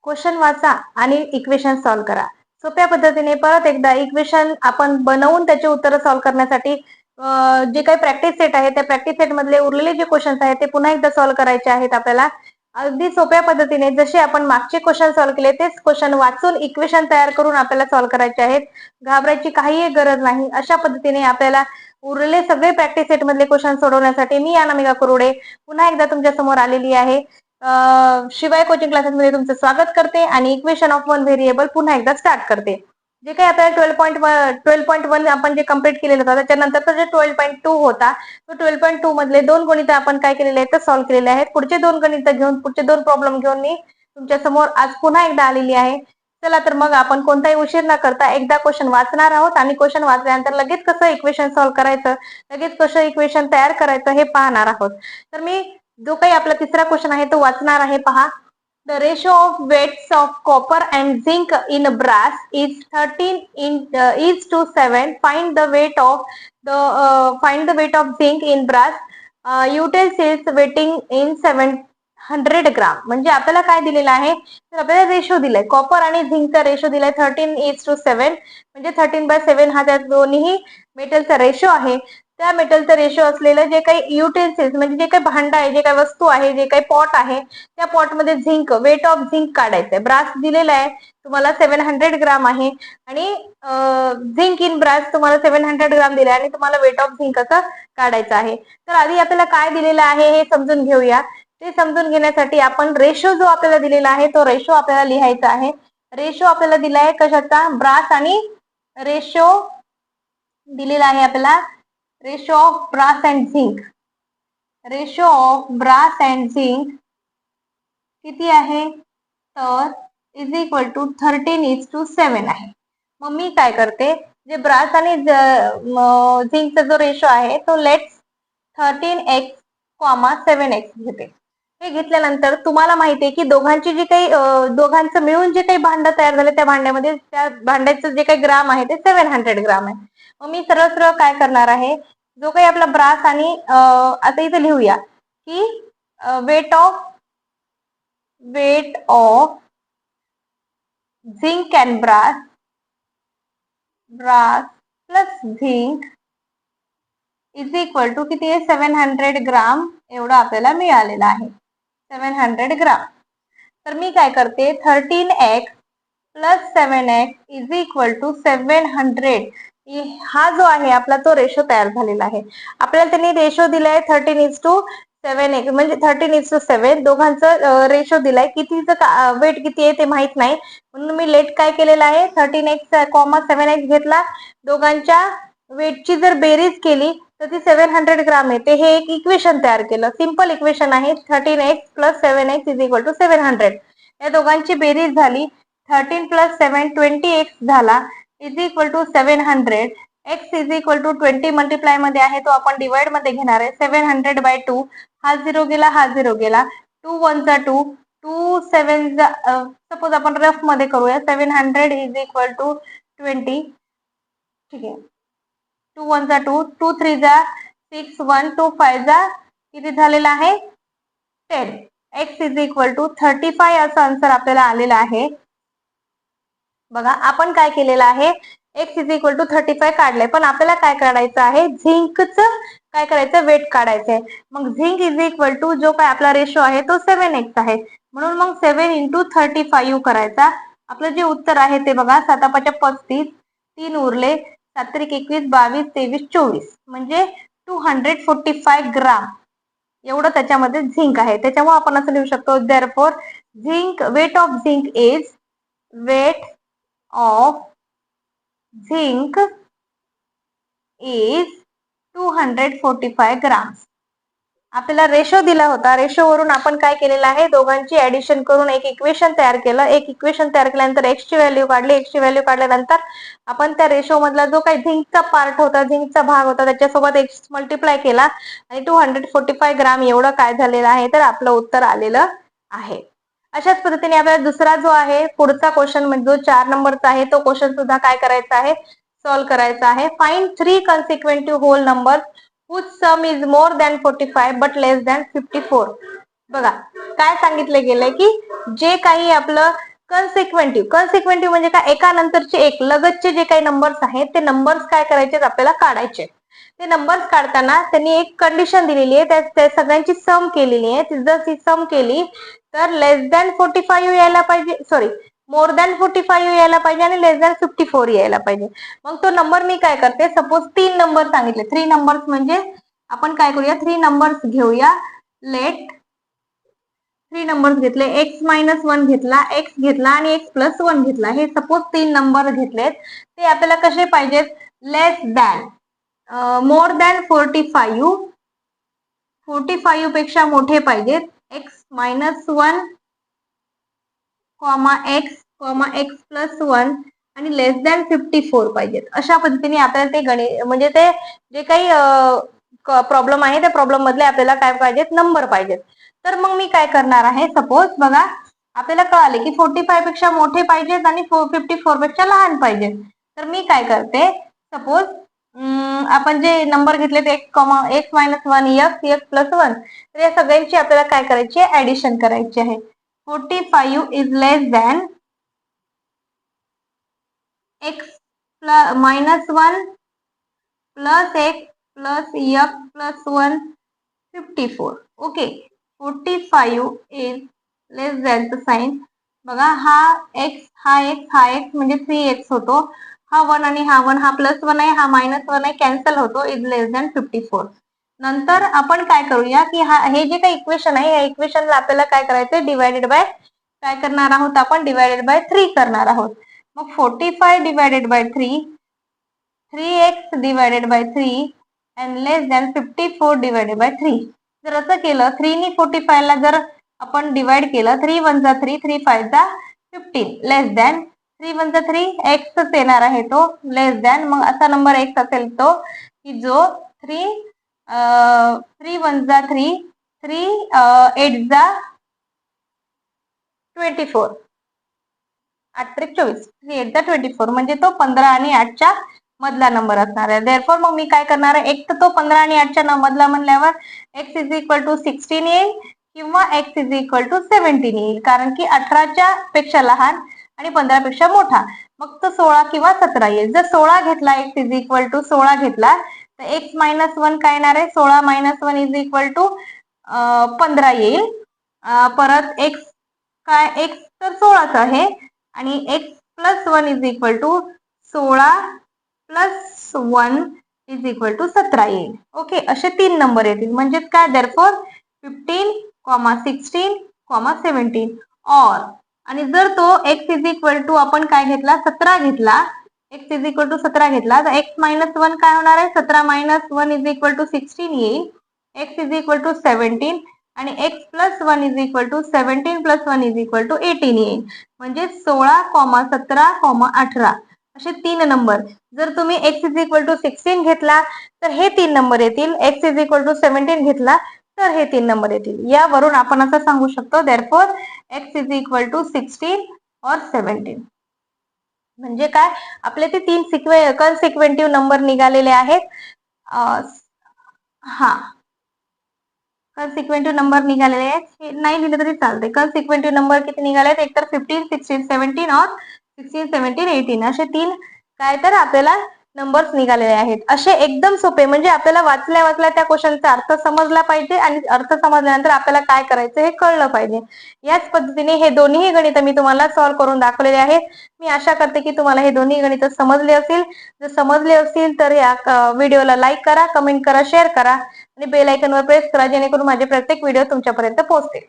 Question वाचा आणि equation solve करा. सोप्या पद्धतीने परत एकदा इक्वेशन आपण बनवून त्याचे उत्तर सॉल्व्ह करण्यासाठी जे काही प्रॅक्टिस सेट आहे त्या प्रॅक्टिस सेट मधले उरलेले जे क्वेश्चन्स आहेत ते पुन्हा एकदा सॉल्व्ह करायचे आहेत आपल्याला. अगदी सोप्या पद्धतीने जसे आपण मागचे क्वेश्चन सॉल्व्ह केले तेच क्वेश्चन वाचून इक्वेशन तयार करून आपल्याला सॉल्व्ह करायचे आहेत. घाबरायची काहीही गरज नाही. अशा पद्धतीने आपल्याला उरलेले सगळे प्रॅक्टिस सेट मधले क्वेश्चन सोडवण्यासाठी मी अनामिका कुरुडे पुन्हा एकदा तुमच्या समोर आलेली आहे. शिवाय कोचिंग क्लासेस मध्ये तुमचं स्वागत करते आणि इक्वेशन ऑफ वन व्हेरिएबल पुन्हा एकदा स्टार्ट करते. जे काही आपल्याला 12.1 आपण जे कम्प्लीट केलेलं होतं त्याच्यानंतर जे 12.2 होता तो 12.2 मधले दोन गणित आपण काय केलेले आहेत तर सॉल्व्ह केलेले आहेत. पुढचे दोन गणित घेऊन पुढचे दोन प्रॉब्लेम घेऊन मी तुमच्या समोर आज पुन्हा एकदा आलेली आहे. चला तर मग आपण कोणताही उशीर न करता एकदा क्वेश्चन वाचणार आहोत आणि क्वेश्चन वाचल्यानंतर लगेच कसं इक्वेशन सॉल्व्ह करायचं, लगेच कसं इक्वेशन तयार करायचं हे पाहणार आहोत. तर मी जो काही आपला तिसरा क्वेश्चन आहे तो वाचणार आहे. पहा. The ratio of weights of copper and zinc in brass is 13:7. Find the weight of zinc in brass utensils weighing in 700 ग्राम. म्हणजे आपल्याला काय दिलेलं आहे तर आपल्याला रेशो दिलाय. कॉपर आणि झिंकचा रेशो दिलाय 13:7. म्हणजे 13/7 हा त्या दोन्ही मेटलचा रेशो आहे. त्या मेटलचा रेशो असलेलं जे काही युटेन्सिल्स म्हणजे जे काही भांड आहे, जे काही वस्तू आहे, जे काही पॉट आहे त्या पॉट मध्ये झिंक, वेट ऑफ झिंक काढायचंय. ब्रास दिलेला आहे तुम्हाला 700 ग्राम आहे आणि झिंक इन ब्रास तुम्हाला 700 ग्राम दिले आणि तुम्हाला वेट ऑफ झिंक असं काढायचं आहे. तर आधी आपल्याला काय दिलेलं आहे हे समजून घेऊया. ते समजून घेण्यासाठी आपण रेशो जो आपल्याला दिलेला आहे तो रेशो आपल्याला लिहायचा आहे. रेशो आपल्याला दिलाय कशाचा, ब्रास आणि रेशो दिलेला आहे आपल्याला ratio of brass and zinc. Ratio of brass and zinc किती आहे तर इज इक्वल टू 13:7 आहे. मग मी काय करते, जे ब्रास आणि झिंकचा जो रेशो आहे तो लेट्स 13x, 7x घेते. हे घेतल्यानंतर तुम्हाला माहिती आहे की दोघांची जी काही दोघांचं मिळून जे काही भांड तयार झाले त्या भांड्यामध्ये त्या भांड्याचं जे काही ग्राम आहे ते 700 ग्राम आहे. मग मी सरळ सरळ काय करणार आहे, जो काही आपला ब्रास आणि आता इथे लिहूया की weight of zinc and brass plus zinc is equal to किती आहे 700 ग्राम एवढं आपल्याला मिळालेलं आहे. 700 ग्राम. तर मी काय करते 13x plus 7x is equal to 700. हा जो आहे आपला तो रेशो तयार झालेला आहे. आपल्याला त्यांनी रेशो दिलाय 13:7 म्हणजे 13:7 दोघांचं रेशो दिलाय. कितीचं वेट किती आहे ते माहित नाही म्हणून मी लेट काय केलेलं आहे 13x, 7x घेतला. दोघांच्या वेटची जर बेरीज केली तर ती 700 ग्राम येते. हे एक इक्वेशन तयार केलं. सिंपल इक्वेशन आहे 13x plus 7x is equal to 700. या दोघांची बेरीज झाली 13 प्लस 7 20x झाला is equal to 700. x is equal to 20 multiply मध्ये आहे तो आपण डिवाइड मध्ये घेणार आहे. 700/2 हा 0 गेला, हा 0 गेला. 2 1 जा 2, 2 7 जा सपोज आपण रफ मध्ये करूया 700 इज इक्वल टू 20. ठीक आहे. 2 1 जा 2, 2 3 जा 6, 1 2 5 जा किती झालेला आहे 10. x इज इक्वल टू 35 असं आन्सर आपल्याला आलेला आहे. बघा आपण काय केलेलं आहे x इज इक्वल टू 35 काढलंय पण आपल्याला काय काढायचं आहे झिंकचं काय करायचं वेट काढायचंय. मग झिंक इज इक्वल टू जो काय आपला रेशो आहे तो 7x आहे म्हणून मग 7 × 35 करायचा. आपलं जे उत्तर आहे ते बघा 7×5 35, 3 उरले 7 21 22 23 24 म्हणजे 245 ग्राम एवढं त्याच्यामध्ये झिंक आहे. त्याच्यामुळे आपण असं लिहू शकतो therefore zinc weight of zinc is weight of zinc is 245 grams. आपल्याला रेशो दिला होता. रेशो वरून आपण काय केलेलं आहे दोघांची ऍडिशन करून एक इक्वेशन तयार केलं. एक इक्वेशन तयार केल्यानंतर x ची व्हॅल्यू काढली. x ची व्हॅल्यू काढल्यानंतर आपण त्या रेशो मधला जो काही झिंकचा पार्ट होता, झिंकचा भाग होता त्याच्यासोबत x मल्टिप्लाय केला आणि 245 ग्राम एवढं काय झालेलं आहे तर आपलं उत्तर आलेलं आहे. अशाच पद्धतीने आपल्याला दुसरा जो आहे पुढचा क्वेश्चन म्हणजे जो 4 नंबरचा आहे तो क्वेश्चन सुद्धा काय करायचा आहे सॉल्व्ह करायचा आहे. Find 3 consecutive whole number whose sum is more than 45 but less than 54. बघा काय सांगितलं गेलंय की जे काही आपलं कन्सिक्वेंटिव्ह म्हणजे काय, एका नंतरचे एक लगतचे जे काही नंबर्स आहेत ते नंबर्स काय करायचे आपल्याला काढायचे. ते नंबर्स काढताना त्यांनी एक कंडिशन दिलेली आहे, त्या सगळ्यांची सम केलेली आहे. जर ती सम केली तर लेस दॅन 45 यायला पाहिजे, सॉरी मोर दॅन 45 यायला पाहिजे आणि लेस दॅन 54 यायला पाहिजे. मग तो नंबर मी काय करते, सपोज 3 नंबर सांगितले, 3 नंबर्स म्हणजे आपण काय करूया, 3 नंबर्स घेऊया. लेट 3 नंबर्स घेतले, x-1 घेतला, x घेतला आणि x+1 घेतला. हे सपोज 3 नंबर घेतलेत. ते आपल्याला कसे पाहिजेत, लेस दॅन मोर दॅन 45 पेक्षा मोठे पाहिजेत. x-1, x+1 आणि लेस दॅन 54 पाहिजेत. अशा पद्धतीने आपल्याला ते गणित म्हणजे ते जे काही प्रॉब्लेम आहे त्या प्रॉब्लेम मधले आपल्याला काय पाहिजेत, नंबर पाहिजेत. तर मग मी काय करणार आहे, सपोज बघा आपल्याला कळाले की 45 पेक्षा मोठे पाहिजेत आणि 54 पेक्षा लहान पाहिजेत. तर मी काय करते, सपोज आपण जे नंबर घेतलेत x-1 x+1, तर या सगळ्यांची आपल्याला काय करायची आहे, ऍडिशन करायची आहे. 45 is less than x-1 plus x plus x+1 54. Okay, 45 is less than च साइन बघा, हा x म्हणजे 3x होतो. हा 1 आणि हा 1, हा +1 आहे, हा -1 आहे, कॅन्सल होतो. Is less than 54. नंतर आपण काय करूया की हे जे काही इक्वेशन आहे या इक्वेशनला आपल्याला काय करायचंय, डिवायडेड बाय काय करणार आहोत आपण, डिवायडेड बाय 3 करणार आहोत. मग 45 divided by 3, 3x divided by 3 and less than 54 divided by 3. जर असं केलं, 3 नी 45 ला जर आपण डिवाइड केलं, 3 1 जा 3, 3 5 जा 15, लेस दॅन 3 1 जा 3, x येणार आहे तो, लेस दॅन मग असा नंबर x असेल तो की जो 3 1 जा 3, 3 8 जा 24, 8 त्रिक 24, 3 8 जा 24 म्हणजे तो 15 आणि 8च्या मधला नंबर असणार आहे. देअरफॉर मग मी काय करणार आहे, एक तर तो 15 आणि 8च्या मधला म्हणल्यावर x इज इक्वल टू 16 येईल किंवा x इज इक्वल टू 17 येईल, कारण की 18च्या पेक्षा लहान आणि 15 पेक्षा मोठा. मग तो 16 किंवा 17 येईल. जर 16 घेतला, x इज इक्वल टू 16 घेतला तर x-1 काय येणार आहे, 16-1 इज इक्वल टू 15 येईल. परत x काय, x तर 16च आहे आणि x+1 is equal to 16 + 1 is equal to 17 येईल. ओके, असे 3 नंबर येतील. म्हणजेच काय, देअरफॉर 15, 16, 17 और आणि जर तो x इज इक्वल टू आपण काय घेतला, 17 घेतला, x इज इक्वल टू 17 घेतला तर x-1 काय होणार आहे, 17-1 इज इक्वल टू 16 येईल. x इज इक्वल टू 17 आणि x+1 is equal to 17 + 1 is equal to 18 येईल. म्हणजे 16, 17, 18 असे 3 नंबर. जर तुम्ही x इज इक्वल टू 16 घेतला तर हे 3 नंबर येतील, x इज इक्वल टू 17 घेतला तर हे 3 नंबर येतील. यावरून आपण असं सांगू शकतो, therefore x is equal to 16 और 17. म्हणजे काय, आपले ते 3 कन्सिक्वेंटिव्ह नंबर निघालेले आहेत. हा, कन्सिक्वेंटिव्ह नंबर निघालेले आहेत. हे नाही लिहिलं तरी चालते. कन्सिक्वेंटिव्ह नंबर किती निघाले आहेत, एक तर 15, 16, 17 और 16, 17, 18 असे 3 काय तर आपल्याला नंबर्स निघालेले आहेत. असे एकदम सोपे, म्हणजे आपल्याला वाचल्या त्या क्वेश्चनचा अर्थ समजला पाहिजे आणि अर्थ समजल्यानंतर आपल्याला काय करायचं हे कळलं पाहिजे. याच पद्धतीने हे दोन्ही गणित मी तुम्हाला सॉल्व्ह करून दाखवलेले आहेत. मी आशा करते की तुम्हाला हे दोन्ही गणित समजले असतील. जर समजले असतील तर या व्हिडिओला लाईक करा, कमेंट करा, शेअर करा आणि बेल आयकॉनवर प्रेस करा, जेणेकरून माझे प्रत्येक व्हिडिओ तुमच्यापर्यंत पोहोचतील.